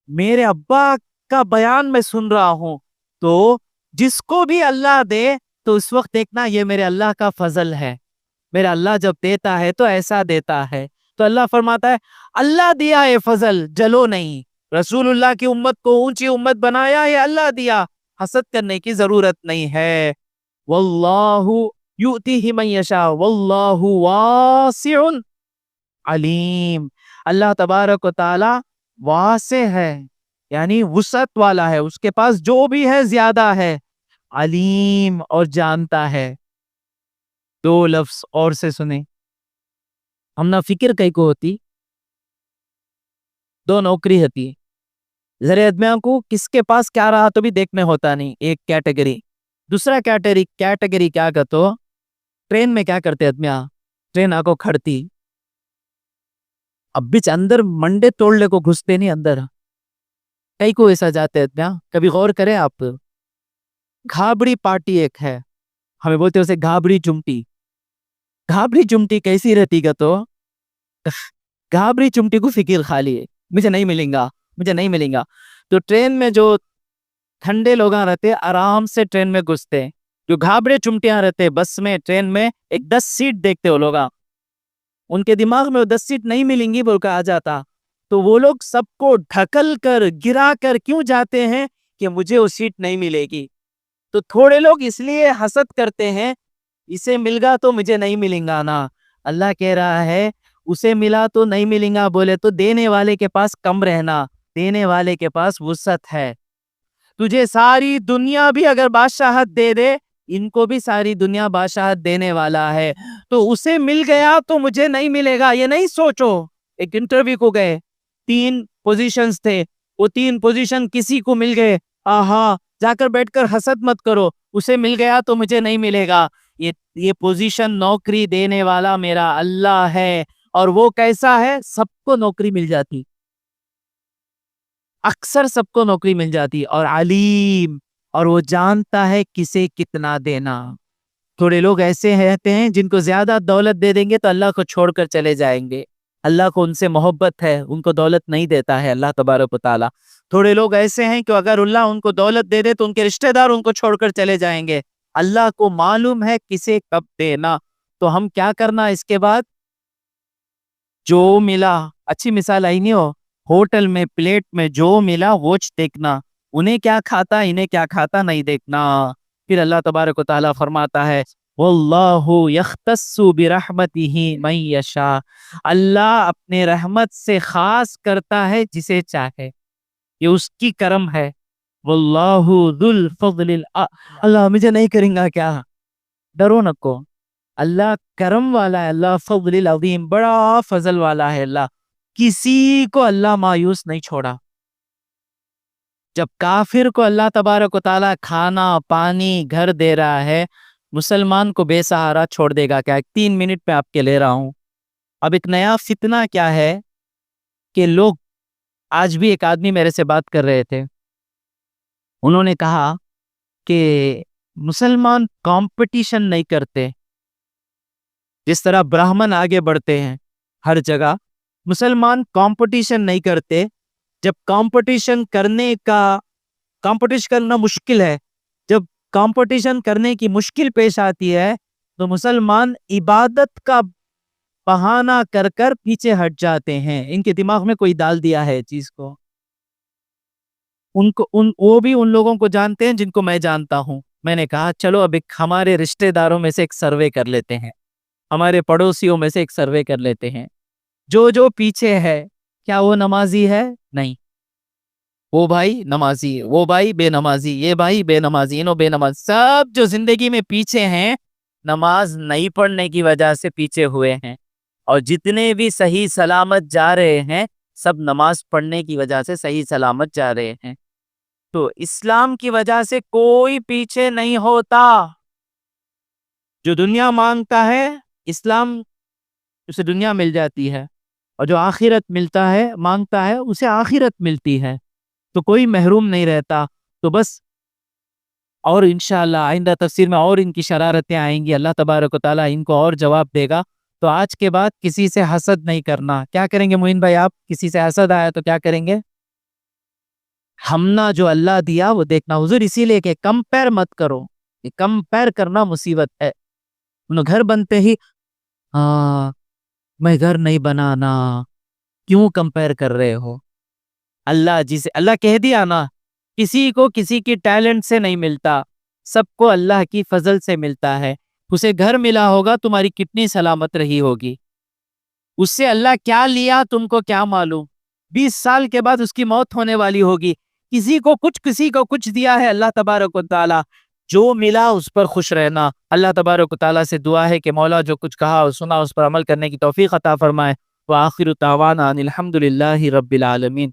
میرے ابا کا بیان میں سن رہا ہوں, تو جس کو بھی اللہ دے تو اس وقت دیکھنا یہ میرے اللہ کا فضل ہے. میرا اللہ جب دیتا ہے تو ایسا دیتا ہے. تو اللہ فرماتا ہے اللہ دیا ہے فضل, جلو نہیں. رسول اللہ کی امت کو اونچی امت بنایا, یہ اللہ دیا, حسد کرنے کی ضرورت نہیں ہے. واللہ یؤتیہ من یشاء واللہ واسع علیم. اللہ تبارک و تعالی واسع ہے, یعنی وسعت والا ہے, اس کے پاس جو بھی ہے زیادہ ہے. علیم, اور جانتا ہے. دو لفظ اور سے سنیں. ہم نہ فکر کئی کو ہوتی, دو نوکری ہوتی. ذرا آدمیوں کو کس کے پاس کیا رہا تو بھی دیکھنے ہوتا نہیں, ایک کیٹیگری. دوسرا کیٹیگری کیا کرتو, ٹرین میں کیا کرتے آدمیاں, ٹرین آ کو کھڑتی, اب بیچ اندر منڈے توڑ لے کو گھستے نہیں اندر. کئی کو ایسا جاتے آدمیاں, کبھی غور کریں آپ. گھابڑی پارٹی ایک ہے, ہمیں بولتے ہیں اسے گھابڑی چمٹی. گھابڑی چمٹی کیسی رہتی گا تو گھابڑی چمٹی کو فکر خالی ہے, مجھے نہیں ملیں گا, مجھے نہیں ملیں گا. تو ٹرین میں جو ٹھنڈے لوگ رہتے آرام سے ٹرین میں گھستے, جو گھابڑے چمٹیاں رہتے بس میں ٹرین میں ایک 10 سیٹ دیکھتے وہ لوگ, ان کے دماغ میں وہ 10 سیٹ نہیں ملیں گی بول کے آ جاتا. تو وہ لوگ سب کو ڈھکل کر گرا کر کیوں جاتے ہیں کہ مجھے وہ سیٹ نہیں ملے گی. تو تھوڑے لوگ اس لیے حسد کرتے ہیں, اسے مل گا تو مجھے نہیں ملیں گا نا. اللہ کہہ رہا ہے اسے ملا تو نہیں ملیں گا بولے تو دینے والے کے پاس کم رہنا, دینے والے کے پاس وسعت ہے. تجھے ساری دنیا بھی اگر بادشاہت دے دے, ان کو بھی ساری دنیا بادشاہت دینے والا ہے. تو اسے مل گیا تو مجھے نہیں ملے گا یہ نہیں سوچو. ایک انٹرویو کو گئے, 3 پوزیشنز تھے, وہ 3 پوزیشن کسی کو مل گئے, آہا جا کر بیٹھ کر حسد مت کرو, اسے مل گیا تو مجھے نہیں ملے گا. یہ پوزیشن نوکری دینے والا میرا اللہ ہے. اور وہ کیسا ہے, سب کو نوکری مل جاتی, اکثر سب کو نوکری مل جاتی. اور علیم, اور وہ جانتا ہے کسے کتنا دینا. تھوڑے لوگ ایسے رہتے ہیں جن کو زیادہ دولت دے دیں گے تو اللہ کو چھوڑ کر چلے جائیں گے. اللہ کو ان سے محبت ہے, ان کو دولت نہیں دیتا ہے اللہ تبارک و تعالی. تھوڑے لوگ ایسے ہیں کہ اگر اللہ ان کو دولت دے دے تو ان کے رشتہ دار ان کو چھوڑ کر چلے جائیں گے. اللہ کو معلوم ہے کسے کب دینا. تو ہم کیا کرنا اس کے بعد, جو ملا, اچھی مثال آئی نہیں ہو, ہوٹل میں پلیٹ میں جو ملا وہ دیکھنا, انہیں کیا کھاتا انہیں کیا کھاتا نہیں دیکھنا. پھر اللہ تبارک و تعالیٰ فرماتا ہے واللہ یختص برحمتہ من یشاء, اللہ اپنے رحمت سے خاص کرتا ہے جسے چاہے, یہ اس کی کرم ہے. واللہ ذو الفضل اللہ مجھے نہیں کریں گا کیا, ڈرو نکو, اللہ کرم والا ہے, اللہ فضل العظیم, بڑا فضل والا ہے. اللہ کسی کو اللہ مایوس نہیں چھوڑا. جب کافر کو اللہ تبارک و تعالیٰ کھانا پانی گھر دے رہا ہے, مسلمان کو بے سہارا چھوڑ دے گا کیا؟ 3 منٹ میں آپ کے لے رہا ہوں. اب ایک نیا فتنہ کیا ہے کہ لوگ, آج بھی ایک آدمی میرے سے بات کر رہے تھے, انہوں نے کہا کہ مسلمان کمپٹیشن نہیں کرتے, جس طرح براہمن آگے بڑھتے ہیں ہر جگہ, مسلمان کمپٹیشن نہیں کرتے. جب کمپٹیشن کرنا مشکل ہے, جب کمپٹیشن کرنے کی مشکل پیش آتی ہے تو مسلمان عبادت کا بہانہ کر کر پیچھے ہٹ جاتے ہیں. ان کے دماغ میں کوئی ڈال دیا ہے چیز کو. وہ بھی ان لوگوں کو جانتے ہیں جن کو میں جانتا ہوں. میں نے کہا چلو اب ایک ہمارے رشتہ داروں میں سے ایک سروے کر لیتے ہیں, ہمارے پڑوسیوں میں سے ایک سروے کر لیتے ہیں. جو پیچھے ہے کیا وہ نمازی ہے؟ نہیں. وہ بھائی نمازی, وہ بھائی بے نمازی, یہ بھائی بے نمازی, انہوں بے نماز. سب جو زندگی میں پیچھے ہیں نماز نہیں پڑھنے کی وجہ سے پیچھے ہوئے ہیں, اور جتنے بھی صحیح سلامت جا رہے ہیں سب نماز پڑھنے کی وجہ سے صحیح سلامت جا رہے ہیں. تو اسلام کی وجہ سے کوئی پیچھے نہیں ہوتا. جو دنیا مانگتا ہے اسلام اسے دنیا مل جاتی ہے, اور جو آخرت ملتا ہے مانگتا ہے اسے آخرت ملتی ہے، تو کوئی محروم نہیں رہتا. تو بس، اور انشاءاللہ آئندہ تفسیر میں اور ان کی شرارتیں آئیں گی، اللہ تبارک و تعالیٰ ان کو اور جواب دے گا. تو آج کے بعد کسی سے حسد نہیں کرنا. کیا کریں گے معین بھائی؟ آپ کسی سے حسد آیا تو کیا کریں گے؟ ہمنا جو اللہ دیا وہ دیکھنا. حضور اسی لیے کہ کمپیر مت کرو، یہ کمپیر کرنا مصیبت ہے. گھر بنتے ہی ہاں میں گھر نہیں بنانا، کیوں کمپیر کر رہے ہو؟ اللہ جسے اللہ کہہ دیا نا، کسی کو کسی کی ٹیلنٹ سے نہیں ملتا، سب کو اللہ کی فضل سے ملتا ہے. اسے گھر ملا ہوگا، تمہاری کتنی سلامت رہی ہوگی، اس سے اللہ کیا لیا تم کو کیا معلوم. 20 سال کے بعد اس کی موت ہونے والی ہوگی. کسی کو کچھ دیا ہے اللہ تبارک و تعالیٰ. جو ملا اس پر خوش رہنا. اللہ تبارک و تعالیٰ سے دعا ہے کہ مولا جو کچھ کہا اور سنا اس پر عمل کرنے کی توفیق عطا فرمائے. وآخر دعوانا ان الحمد للہ رب العالمین.